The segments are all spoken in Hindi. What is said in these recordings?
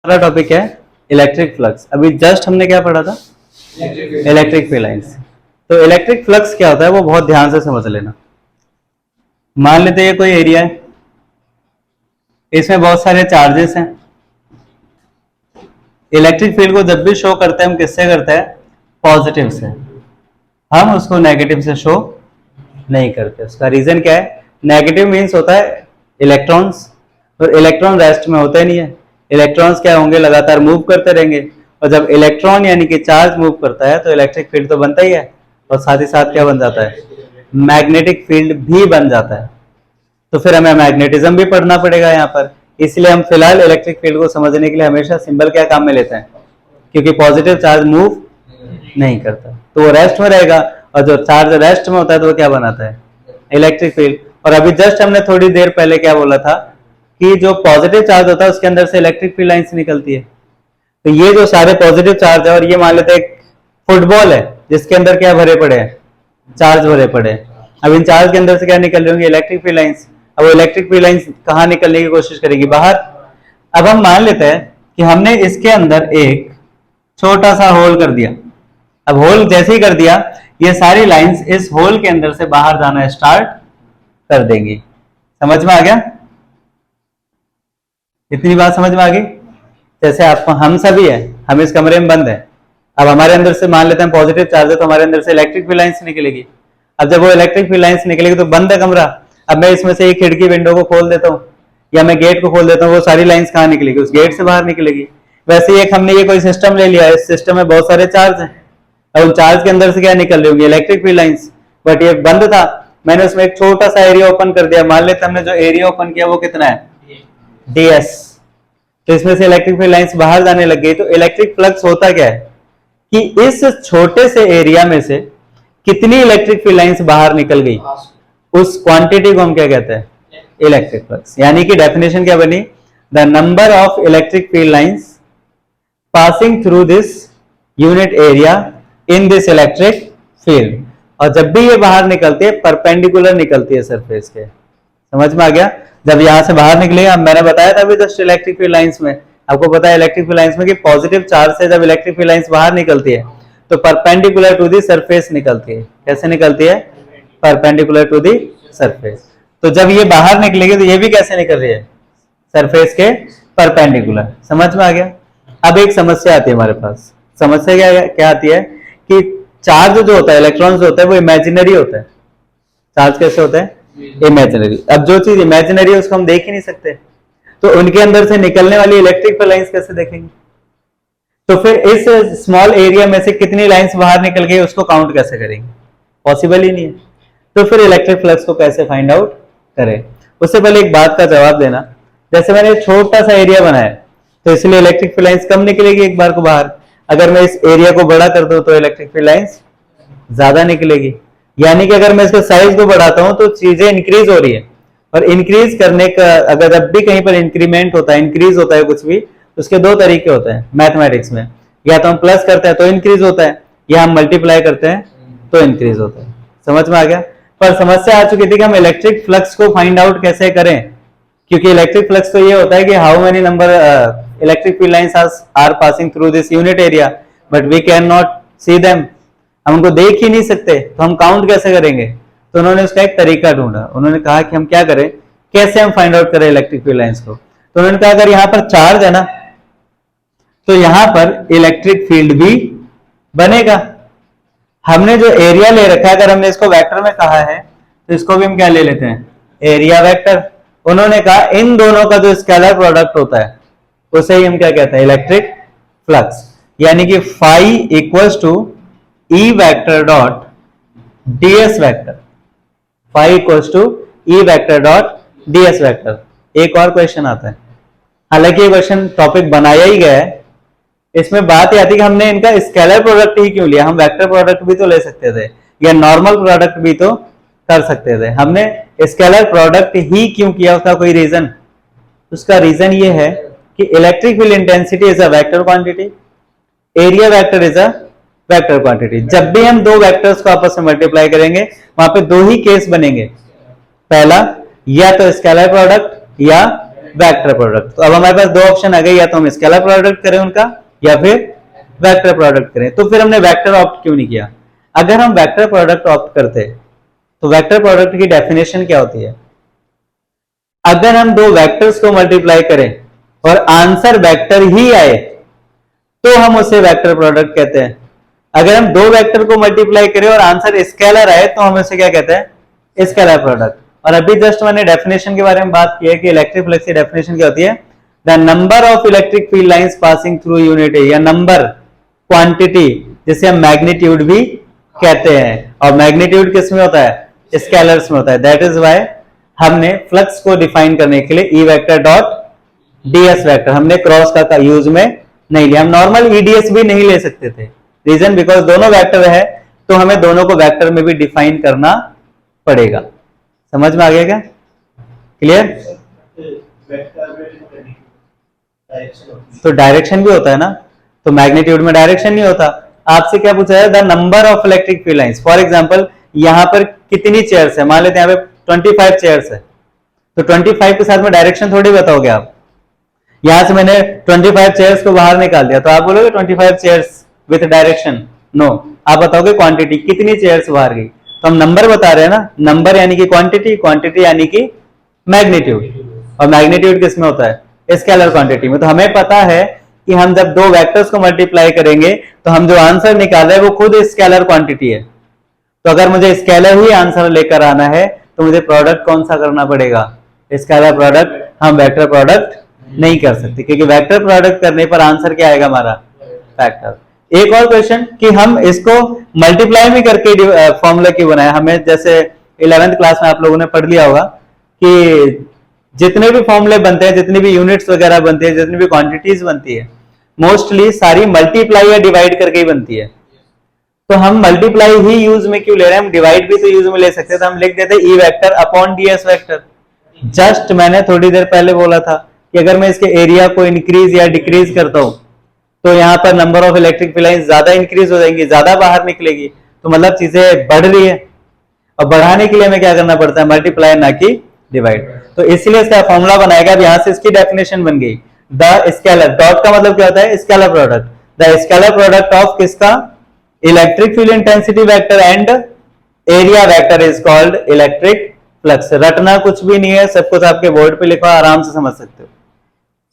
हमारा टॉपिक है इलेक्ट्रिक फ्लक्स। अभी जस्ट हमने क्या पढ़ा था? Electric field lines. तो इलेक्ट्रिक फ्लक्स क्या होता है वो बहुत ध्यान से समझ लेना। मान लेते हैं ये कोई एरिया है, इसमें बहुत सारे चार्जेस हैं। इलेक्ट्रिक फील्ड को जब भी शो करते हैं हम किससे करते हैं? पॉजिटिव से। हम उसको नेगेटिव से शो नहीं करते। उसका रीजन क्या है? नेगेटिव मीन्स होता है इलेक्ट्रॉन्स, और इलेक्ट्रॉन रेस्ट में होते नहीं है। इलेक्ट्रॉन्स क्या होंगे? लगातार मूव करते रहेंगे, और जब इलेक्ट्रॉन यानी कि चार्ज मूव करता है तो इलेक्ट्रिक फील्ड तो बनता ही है, और साथ ही साथ क्या बन जाता है? मैग्नेटिक फील्ड भी बन जाता है। तो फिर हमें मैग्नेटिज्म भी पढ़ना पड़ेगा यहाँ पर। इसलिए हम फिलहाल इलेक्ट्रिक फील्ड को समझने के लिए हमेशा सिंबल क्या काम में लेते हैं, क्योंकि पॉजिटिव चार्ज मूव नहीं करता तो वो रेस्ट में रहेगा, और जो चार्ज रेस्ट में होता है तो वो क्या बनाता है? Electric field. और अभी जस्ट हमने थोड़ी देर पहले क्या बोला था कि जो पॉजिटिव चार्ज होता है उसके अंदर से इलेक्ट्रिक फील्ड लाइंस निकलती है। तो ये जो सारे पॉजिटिव चार्ज है, और ये मान लेते हैं एक फुटबॉल है जिसके अंदर क्या भरे पड़े हैं? चार्ज भरे पड़े हैं। अब इन चार्ज के अंदर से क्या निकल रही होंगी? Electric field lines. अब वो इलेक्ट्रिक फील्ड लाइंस कहाँ निकलने की कोशिश करेगी? बाहर। अब हम मान लेते हैं कि हमने इसके अंदर एक छोटा सा होल कर दिया। अब होल जैसे ही कर दिया, ये सारी लाइंस इस होल के अंदर से बाहर जाना स्टार्ट कर देंगी। समझ में आ गया? इतनी बात समझ में आ गई? जैसे आपको हम सभी है, हम इस कमरे में बंद है। अब हमारे अंदर से मान लेते हैं पॉजिटिव चार्ज है, तो हमारे अंदर से इलेक्ट्रिक फील्ड लाइंस निकलेगी। अब जब वो इलेक्ट्रिक फील्ड लाइंस निकलेगी तो बंद है कमरा। अब मैं इसमें से एक खिड़की विंडो को खोल देता हूँ या मैं गेट को खोल देता हूँ, वो सारी लाइंस कहाँ निकलेगी? उस गेट से बाहर निकलेगी। वैसे ही एक हमने ये कोई सिस्टम ले लिया, इस सिस्टम में बहुत सारे चार्ज हैं। अब उन चार्ज के अंदर से क्या निकल रही होंगी? Electric field lines. बट ये बंद था, मैंने उसमें एक छोटा सा एरिया ओपन कर दिया। मान लेते हमने जो एरिया ओपन किया वो कितना है? ds। तो इसमें से इलेक्ट्रिक फील्ड लाइंस बाहर जाने लग गई। तो इलेक्ट्रिक फ्लक्स होता क्या है कि इस छोटे से एरिया में से कितनी इलेक्ट्रिक फील्ड लाइंस बाहर निकल गई, उस क्वांटिटी को हम क्या कहते हैं? Electric flux. यानी कि डेफिनेशन क्या बनी? The number of electric field lines passing through this unit area in this electric field. और जब भी ये बाहर निकलती है परपेंडिकुलर निकलती है सरफेस के। समझ में आ गया? जब यहां से बाहर निकलेगा, मैंने बताया था अभी जस्ट इलेक्ट्रिक फील्ड लाइंस में, आपको पता है इलेक्ट्रिक फील्ड लाइंस में कि पॉजिटिव चार्ज से जब इलेक्ट्रिक फील्ड लाइंस बाहर निकलती है तो परपेंडिकुलर टू दी सरफेस निकलती है। कैसे निकलती है? Perpendicular to the surface. तो जब ये बाहर निकलेगी तो ये भी कैसे निकल रही है? सरफेस के परपेंडिकुलर। समझ में आ गया? अब एक समस्या आती है हमारे पास। समस्या क्या आती है कि चार्ज जो होता है, इलेक्ट्रॉन जो होता है वो इमेजिनरी होता है। चार्ज कैसे होता है? इमेजिनरी। अब जो चीज इमेजिनरी है उसको हम देख ही नहीं सकते, तो उनके अंदर से निकलने वाली इलेक्ट्रिक फील्ड लाइंस कैसे देखेंगे? तो फिर इस स्मॉल एरिया में से कितनी लाइंस बाहर निकल गई उसको काउंट कैसे करेंगे? पॉसिबल ही नहीं है। तो फिर इलेक्ट्रिक फ्लक्स को कैसे फाइंड आउट करें? उससे पहले एक बात का जवाब देना। जैसे मैंने छोटा सा एरिया बनाया तो इसलिए इलेक्ट्रिक फील्ड लाइंस कम निकलेगी एक बार को बाहर। अगर मैं इस एरिया को बड़ा कर दूं तो इलेक्ट्रिक फील्ड लाइंस ज्यादा निकलेगी। यानी कि अगर मैं इसके साइज को बढ़ाता हूं तो चीजें इंक्रीज हो रही है, और इंक्रीज करने का अगर जब भी कहीं पर इंक्रीमेंट होता है, इंक्रीज होता है कुछ भी, तो उसके दो तरीके होते हैं मैथमेटिक्स में। या तो हम प्लस करते हैं तो इंक्रीज होता है, या हम मल्टीप्लाई करते हैं तो इंक्रीज होता है। समझ में आ गया? पर समस्या आ चुकी थी कि हम इलेक्ट्रिक फ्लक्स को फाइंड आउट कैसे करें, क्योंकि इलेक्ट्रिक फ्लक्स तो ये होता है कि how many number electric field lines are passing through this unit area, but we can not see them. हम उनको देख ही नहीं सकते, तो हम काउंट कैसे करेंगे? तो उन्होंने उसका एक तरीका ढूंढा। उन्होंने कहा कि हम क्या करें, कैसे हम फाइंड आउट करें इलेक्ट्रिक फील्ड लाइंस को। तो उन्होंने कहा अगर यहां पर चार्ज है ना, तो यहां पर इलेक्ट्रिक फील्ड भी बनेगा। हमने जो एरिया ले रखा है, अगर हमने इसको वेक्टर में कहा है तो इसको भी हम क्या ले लेते हैं? Area vector. उन्होंने कहा इन दोनों का जो स्केलर प्रोडक्ट होता है उसे ही हम क्या कहते हैं? Electric flux. यानी कि phi equals to E vector dot ds vector. Phi equals to E vector dot ds vector. एक और क्वेश्चन आता है, हालांकि ये क्वेश्चन टॉपिक बनाया ही गया है, इसमें बात यह आती है कि हमने इनका स्केलर प्रोडक्ट ही क्यों लिया? हम वेक्टर प्रोडक्ट भी तो ले सकते थे, या नॉर्मल प्रोडक्ट भी तो कर सकते थे। हमने स्केलर प्रोडक्ट ही क्यों किया? उसका कोई रीजन? उसका रीजन ये है कि electric field intensity is a vector quantity, area vector is a vector quantity. जब भी हम दो वेक्टर्स को आपस में मल्टीप्लाई करेंगे वहां पे दो ही केस बनेंगे। पहला, या तो स्केलर प्रोडक्ट या वेक्टर प्रोडक्ट। तो अब हमारे पास दो ऑप्शन आ गए, या तो हम स्केलर प्रोडक्ट करें उनका या फिर वेक्टर प्रोडक्ट करें। तो फिर हमने वेक्टर ऑप्ट क्यों नहीं किया? अगर हम वेक्टर प्रोडक्ट ऑप्ट करते तो वेक्टर प्रोडक्ट की डेफिनेशन क्या होती है? अगर हम दो वेक्टर्स को मल्टीप्लाई करें और आंसर वेक्टर ही आए तो हम उसे वेक्टर प्रोडक्ट कहते हैं। अगर हम दो वेक्टर को मल्टीप्लाई करें और आंसर स्केलर आए तो हम उसे क्या कहते हैं? Scalar product. और अभी जस्ट मैंने डेफिनेशन के बारे में बात की है कि इलेक्ट्रिक फ्लक्स की डेफिनेशन क्या होती है? The number of electric field lines passing through unit area, number, quantity, जिसे हम मैग्नीट्यूड भी कहते हैं। और मैग्नीट्यूड किस में होता है? स्केलर्स में होता है। दैट इज वाई हमने फ्लक्स को डिफाइन करने के लिए ई वेक्टर डॉट डीएस वेक्टर, हमने क्रॉस का यूज में नहीं लिया। हम नॉर्मल ईडीएस भी नहीं ले सकते थे। रीजन बिकॉज दोनों वेक्टर है तो हमें दोनों को वेक्टर में भी डिफाइन करना पड़ेगा। समझ में आ गया क्या? क्लियर? तो डायरेक्शन भी होता है ना, तो मैग्नीट्यूड में डायरेक्शन नहीं होता। आपसे क्या पूछा है? The number of electric field lines. For example यहां पर कितनी चेयर्स है? मान लेते हैं यहां पे 25 चेयर्स है, तो 25 के साथ में डायरेक्शन थोड़ी बताओगे आप। यहां से मैंने 25 चेयर्स को बाहर निकाल दिया तो आप बोलोगे 25 चेयर्स विथ डायरेक्शन? नो, आप बताओगे क्वांटिटी, कितनी चेयर्स बाहर गई। तो हम नंबर बता रहे हैं ना, नंबर यानी कि क्वांटिटी, क्वांटिटी यानी कि मैग्नीट्यूड। और मैग्नीट्यूड किस में होता है? स्केलर क्वांटिटी में। तो हमें पता है कि हम जब दो वेक्टर्स को मल्टीप्लाई करेंगे तो हम जो आंसर निकाल रहे हैं वो खुद स्केलर क्वांटिटी है। तो अगर मुझे स्केलर ही आंसर लेकर आना है तो मुझे प्रोडक्ट कौन सा करना पड़ेगा? Scalar product. हम वेक्टर प्रोडक्ट नहीं कर सकते क्योंकि वेक्टर प्रोडक्ट करने पर आंसर क्या आएगा हमारा? वेक्टर। एक और क्वेश्चन कि हम इसको मल्टीप्लाई भी करके फॉर्मूला क्यों बनाया? हमें जैसे 11th क्लास में आप लोगों ने पढ़ लिया होगा कि जितने भी फॉर्मूले बनते हैं, जितनी भी यूनिट्स वगैरह बनती है, जितनी भी क्वांटिटीज बनती है, मोस्टली सारी मल्टीप्लाई या डिवाइड करके ही बनती है। तो हम मल्टीप्लाई ही यूज में क्यों ले रहे हैं? हम डिवाइड भी तो यूज में ले सकते हैं। तो हम लिख देते E vector upon DS vector. Just मैंने थोड़ी देर पहले बोला था कि अगर मैं इसके एरिया को इंक्रीज या डिक्रीज करता हूं तो यहाँ पर number of electric field lines ज्यादा इंक्रीज हो जाएंगी, ज्यादा बाहर निकलेगी। तो मतलब चीजें बढ़ रही है और बढ़ाने के लिए हमें क्या करना पड़ता है? मल्टीप्लाई ना कि डिवाइड। तो इसीलिए इसका फॉर्मूला बनाएगा। अब यहां से इसकी डेफिनेशन बन गई द स्केलर। डॉट का मतलब क्या होता है? Scalar product. The scalar product of किसका? Electric field intensity vector and area vector is called electric flux. रटना कुछ भी नहीं है, सब कुछ आपके बोर्ड पे लिखा, आराम से समझ सकते हो।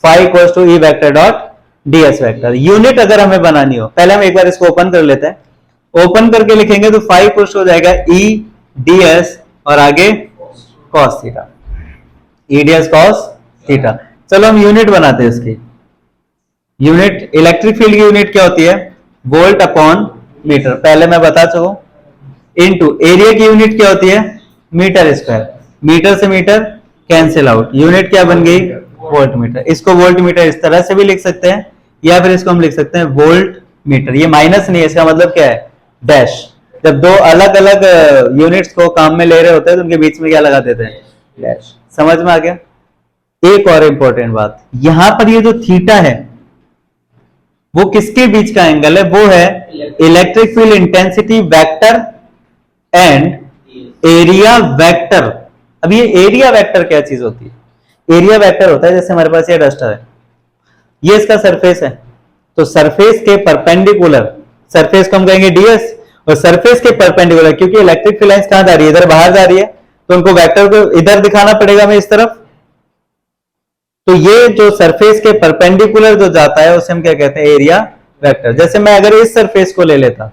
Phi equals to E vector dot DS vector. Unit अगर हमें बनानी हो, पहले हम एक बार इसको ओपन कर लेते हैं। ओपन करके लिखेंगे तो फाई इक्वल्स हो जाएगा ई डीएस और आगे cos theta, E DS cos theta. चलो हम यूनिट बनाते हैं इसकी। यूनिट इलेक्ट्रिक फील्ड की यूनिट क्या होती है? Volt upon metre. पहले मैं बता चुका हूं। इनटू एरिया की यूनिट क्या होती है? Metre square. मीटर से मीटर कैंसिल आउट, यूनिट क्या बन गई? Volt metre. इसको वोल्ट मीटर इस तरह से भी लिख सकते हैं या फिर इसको हम लिख सकते हैं वोल्ट मीटर। ये माइनस नहीं है, इसका मतलब क्या है? डैश। जब दो अलग अलग यूनिट्स को काम में ले रहे होते हैं तो उनके बीच में क्या लगा देते हैं? डैश। समझ में आ गया? एक और इंपॉर्टेंट बात, यहां पर ये जो थीटा है वो किसके बीच का एंगल है? वो है electric field intensity vector and area vector. अब ये एरिया वेक्टर क्या चीज होती है? एरिया वेक्टर होता है जैसे हमारे पास ये डस्टर है, ये इसका सरफेस है, तो सरफेस के परपेंडिकुलर, सरफेस को हम कहेंगे डीएस, और सरफेस के परपेंडिकुलर, क्योंकि इलेक्ट्रिक फील्ड लाइंस कहां जा रही है? इधर बाहर जा रही है, तो उनको वेक्टर को इधर दिखाना पड़ेगा हमें, इस तरफ। तो ये जो सरफेस के परपेंडिकुलर जो जाता है उसे हम क्या कहते हैं? Area vector. जैसे मैं अगर इस सरफेस को ले लेता,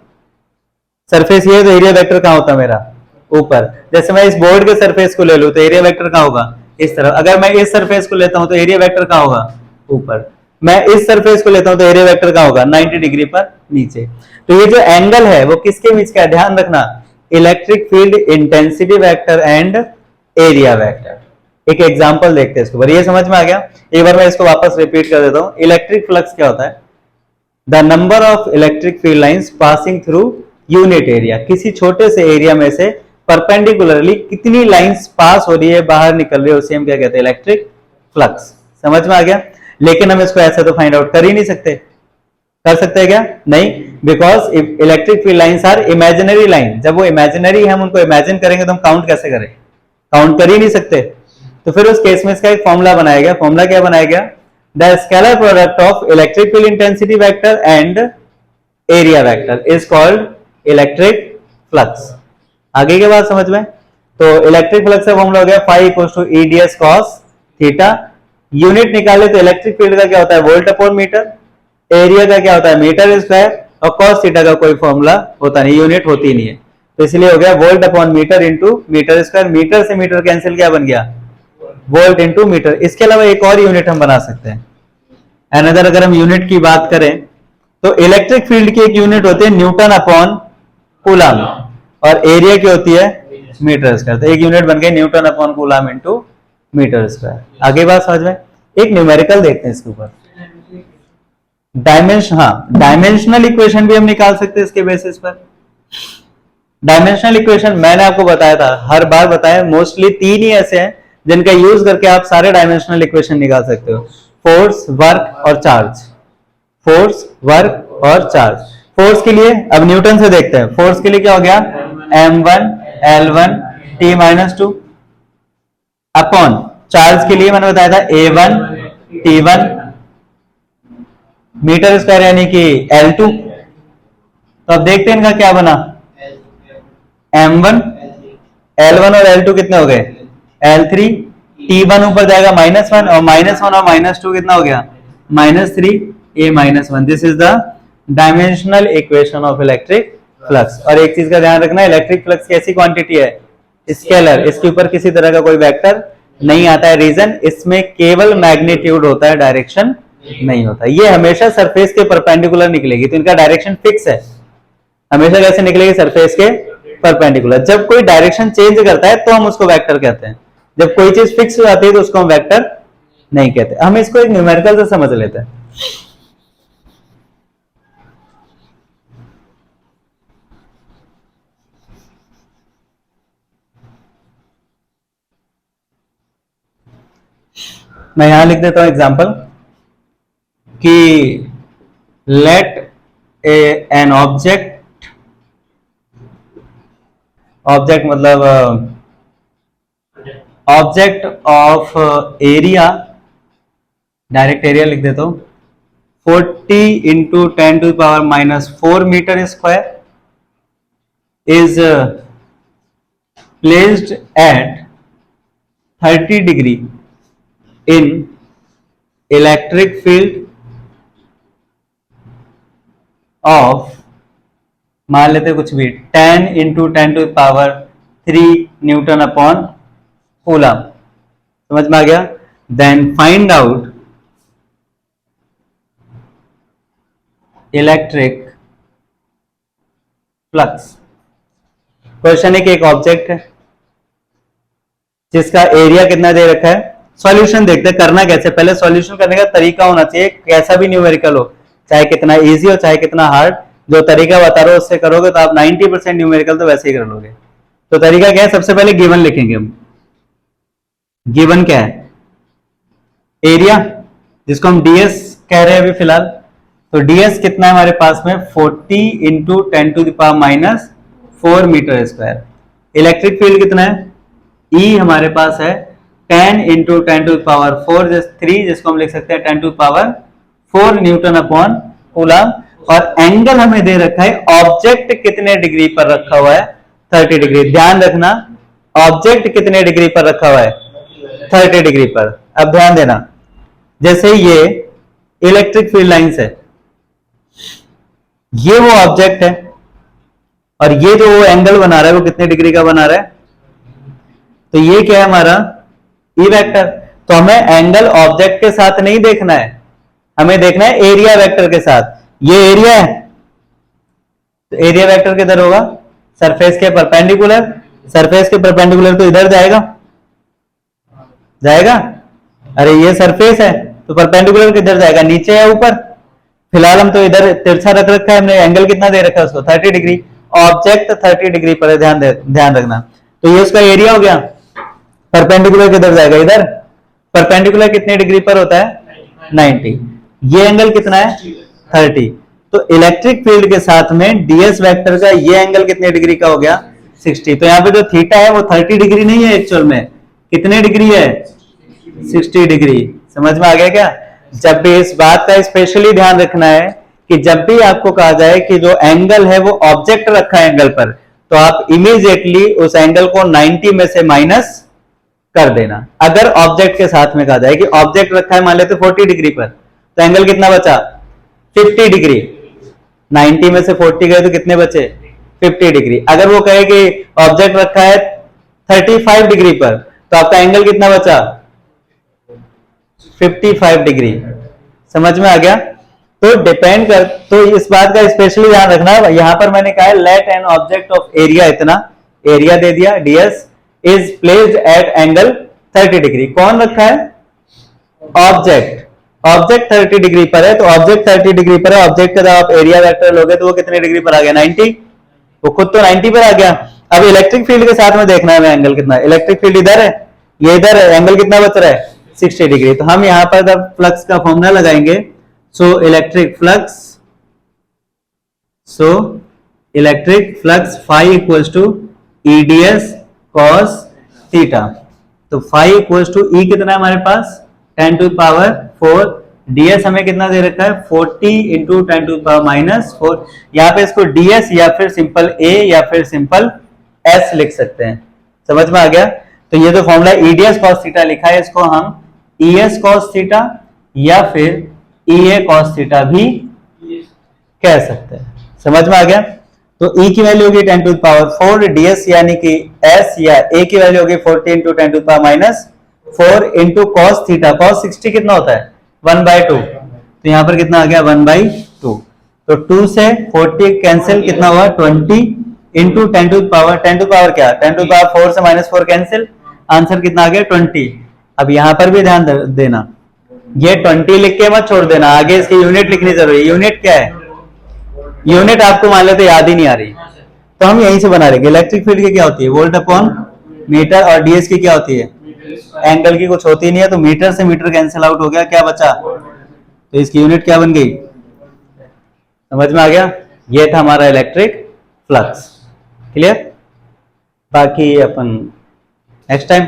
सरफेस ये, तो एरिया वेक्टर कहां होता मेरा? ऊपर। जैसे मैं इस बोर्ड के सरफेस को ले लूं तो एरिया वेक्टर कहां होगा? इस तरफ। अगर मैं इस सरफेस को लेता हूं तो एरिया वेक्टर कहां होगा? ऊपर। मैं इस सरफेस को लेता हूं तो एरिया वेक्टर कहां होगा? 90 डिग्री पर नीचे। तो ये जो एंगल है वो किसके बीच का है? ध्यान रखना, electric field intensity vector and area vector. एक एग्जांपल देखते हैं इसके ऊपर। ये समझ में आ गया? एक बार मैं इसको वापस रिपीट कर देता हूं। इलेक्ट्रिक फ्लक्स क्या होता है? The number of electric field lines passing through unit area. किसी छोटे से एरिया में से परपेंडिकुलरली कितनी लाइंस पास हो रही है, बाहर निकल रही है, उसे हम क्या कहते हैं? Electric flux. समझ में आ गया? लेकिन हम इसको ऐसे तो फाइंड आउट कर ही नहीं सकते। कर सकते हैं क्या? नहीं, because electric field lines are imaginary line. जब वो इमेजिनरी है, हम उनको इमेजिन करेंगे तो हम काउंट कैसे करें? काउंट कर ही नहीं सकते। तो फिर उस केस में इसका एक फॉर्मूला बनाया गया। फॉर्मूला क्या बनाया गया? The scalar product of electric field intensity vector and area vector is called electric flux. आगे की बात समझ में? तो इलेक्ट्रिक फ्लक्स का फॉर्मूला हो गया phi equals to E D S cos theta. Unit निकाले तो इलेक्ट्रिक फील्ड का क्या होता है? Volt upon metre. एरिया का क्या होता है? Metre square. और कॉस थीटा का कोई फॉर्मूला होता नहीं, यूनिट होती नहीं है, तो इसलिए हो गया volt upon metre into metre square. Metre से मीटर कैंसिल, क्या बन गया? Volt into metre. इसके अलावा एक और यूनिट हम बना सकते हैं। अनदर अगर हम यूनिट की बात करें तो इलेक्ट्रिक फील्ड की एक यूनिट होती है न्यूटन अपॉन कूलम, और एरिया की होती है मीटर स्क्वायर। तो एक यूनिट बन गई newton upon coulomb into metre square. आगे बात समझ में? एक न्यूमेरिकल देखते हैं इसके ऊपर। डायमेंशनल इक्वेशन भी हम निकाल सकते हैं इसके बेसिस पर। डायमेंशनल इक्वेशन मैंने आपको बताया था, हर बार बताया, मोस्टली 3 ही ऐसे हैं जिनका यूज करके आप सारे डायमेंशनल इक्वेशन निकाल सकते हो। फोर्स, वर्क और चार्ज। फोर्स, वर्क और चार्ज। फोर्स के लिए अब न्यूटन से देखते हैं। फोर्स के लिए क्या हो गया? m1 l1 t-2 upon charge के लिए मैंने बताया था a1 t1 मीटर स्क्वायर यानी कि L2। तो अब देखते हैं इनका क्या बना। M1 L1 और L2 कितने हो गए? L3। T1 ऊपर जाएगा -1 और -1 और -2 कितना हो गया? -3 a -1। This is the dimensional equation of electric flux. और एक चीज का ध्यान रखना, इलेक्ट्रिक फ्लक्स कैसी क्वांटिटी है? स्केलर। इसके ऊपर किसी तरह का कोई वेक्टर नहीं आता है। रीजन, इसमें केवल मैग्नीट्यूड होता है, डायरेक्शन नहीं होता। ये हमेशा सरफेस के परपेंडिकुलर निकलेगी, तो इनका डायरेक्शन फिक्स है। हमेशा कैसे निकलेगी? सरफेस के परपेंडिकुलर। जब कोई डायरेक्शन चेंज करता है तो हम उसको वेक्टर कहते हैं। जब कोई चीज फिक्स हो जाती है तो उसको हम वेक्टर नहीं कहते। हम इसको एक न्यूमेरिकल से समझ लेते हैं। मैं यहां लिख देता हूं एग्जांपल कि लेट एन ऑब्जेक्ट मतलब object of area, direct area लिख देता हूं, 40 into 10⁻⁻4 metre square is placed at 30 degree in electric field of, मान लेते कुछ भी, 10 इंटू 10⁻³ न्यूटन अपॉन कूलम। समझ में आ गया? Then find out electric flux. Question है कि एक ऑब्जेक्ट है जिसका एरिया कितना दे रखा है। सॉल्यूशन देखते हैं करना कैसे। पहले सॉल्यूशन करने का तरीका होना चाहिए, कैसा भी न्यूमेरिकल हो, चाहे कितना इजी हो चाहे कितना हार्ड। जो तरीका बता रहा हूं उससे करोगे तो आप 90% न्यूमेरिकल तो वैसे ही कर लोगे। तो तरीका क्या है? सबसे पहले गिवन लिखेंगे हम। गिवन क्या है? एरिया, जिसको हम डीएस कह रहे हैं अभी फिलहाल। तो डीएस कितना है हमारे पास में? 40 into 10⁻⁻4 metre square. Electric field कितना है? ई हमारे पास है 10 इंटू 10⁻⁴, जिसको हम लिख सकते हैं 10⁻⁴ न्यूटन अपॉन कूलम। और एंगल हमें दे रखा है, ऑब्जेक्ट कितने डिग्री पर रखा हुआ है? 30 डिग्री। ध्यान रखना, ऑब्जेक्ट कितने डिग्री पर रखा हुआ है? 30 डिग्री पर। अब ध्यान देना, जैसे ये इलेक्ट्रिक फील्ड लाइंस है, ये वो ऑब्जेक्ट है, और ये जो वो एंगल बना रहा है वो कितने डिग्री का बना रहा है? तो ये क्या है हमारा? E vector. तो हमें एंगल ऑब्जेक्ट के साथ नहीं देखना है, हमें देखना है एरिया वेक्टर के साथ। ये एरिया है, तो एरिया वेक्टर किधर होगा? सरफेस के परपेंडिकुलर। सरफेस के परपेंडिकुलर तो इधर जाएगा, जाएगा। अरे ये सरफेस है तो परपेंडिकुलर किधर जाएगा? नीचे या ऊपर? फिलहाल हम तो इधर तिरछा रख रखा है हमने। एंगल कितना दे रखा है उसको? 30 डिग्री। ऑब्जेक्ट 30 डिग्री पर है, ध्यान रखना। तो ये उसका एरिया हो गया। परपेंडिकुलर किधर जाएगा? इधर। परपेंडिकुलर कितने डिग्री पर होता है? 90। ये एंगल कितना है? 30। तो इलेक्ट्रिक फील्ड के साथ में डीएस वेक्टर का ये एंगल कितने डिग्री का हो गया? 60। तो यहाँ पे जो थीटा है वो 30 डिग्री नहीं है एक्चुअल में, कितने डिग्री है? 60 डिग्री। समझ में आ गया क्या? जब भी इस बात का स्पेशली ध्यान रखना है कि जब भी आपको कहा जाए कि जो एंगल है वो ऑब्जेक्ट रखा है एंगल पर, तो आप इमीडिएटली उस एंगल को 90 में से माइनस कर देना। अगर ऑब्जेक्ट के साथ में कहा जाए कि ऑब्जेक्ट रखा है मान लेते 40 डिग्री पर, तो एंगल कितना बचा? 50 डिग्री। 90 में से 40 गए तो कितने बचे? 50 डिग्री। अगर वो कहे कि ऑब्जेक्ट रखा है 35 डिग्री पर, तो आपका एंगल कितना बचा? 55 डिग्री। समझ में आ गया? तो डिपेंड कर, तो इस बात का स्पेशली ध्यान रखना। यहां पर मैंने कहा है let an object of area, इतना एरिया दे दिया ds is placed at angle 30 degree. कौन रखा है? ऑब्जेक्ट। ऑब्जेक्ट 30 डिग्री पर है, तो ऑब्जेक्ट 30 डिग्री पर है। ऑब्जेक्ट का जब आप एरिया वेक्टर लोगे तो वो कितने डिग्री पर आ गया? 90। वो खुद तो 90 पर आ गया। अब इलेक्ट्रिक फील्ड के साथ में देखना है एंगल कितना है। इलेक्ट्रिक फील्ड इधर है, ये इधर है, एंगल कितना बच रहा है? 60 डिग्री। तो हम यहां पर जब फ्लक्स का फॉर्मूला लगाएंगे, so electric flux phi equals to E D S cos theta. तो फाई इक्वल्स टू ई कितना है हमारे पास? 10 टू पावर 4। ds हमें कितना दे रखा है? 40 इंटू 10 टू पावर माइनस 4। यहाँ पे इसको ds या फिर सिंपल a या फिर सिंपल s लिख सकते हैं। समझ में आ गया? तो ये जो फॉर्मूला ईडीएस कॉस थीटा लिखा है, इसको हम ईएस कॉस थीटा या फिर ईए कॉस थीटा भी कह सकते हैं। समझ में आ गया? तो e की वैल्यू होगी 10 टू पावर 4, ds यानी कि s या a की वैल्यू होगी 40 into 10 to power minus 4 into cos theta. Cos 60 कितना होता है? 1/2। तो यहां पर कितना आ गया? 1/2। तो 2 से 40 कैंसिल, कितना हुआ? 20 इंटू 10 टू पावर क्या? 10 टू पावर 4 से माइनस 4 कैंसिल, आंसर कितना आ गया? 20। अब यहां पर भी ध्यान देना, ये 20 लिख के मत छोड़ देना, आगे इसकी यूनिट लिखनी जरूरी है। यूनिट क्या है? यूनिट आपको मान लेते याद ही नहीं आ रही, तो हम यहीं से बना लेंगे। इलेक्ट्रिक फील्ड की क्या होती है? Volt upon metre. और ds की क्या होती है? एंगल की कुछ होती नहीं है, तो मीटर से मीटर कैंसिल आउट हो गया, क्या बचा? तो इसकी यूनिट क्या बन गई? समझ में आ गया? ये था हमारा इलेक्ट्रिक फ्लक्स। क्लियर? बाकी अपन नेक्स्ट टाइम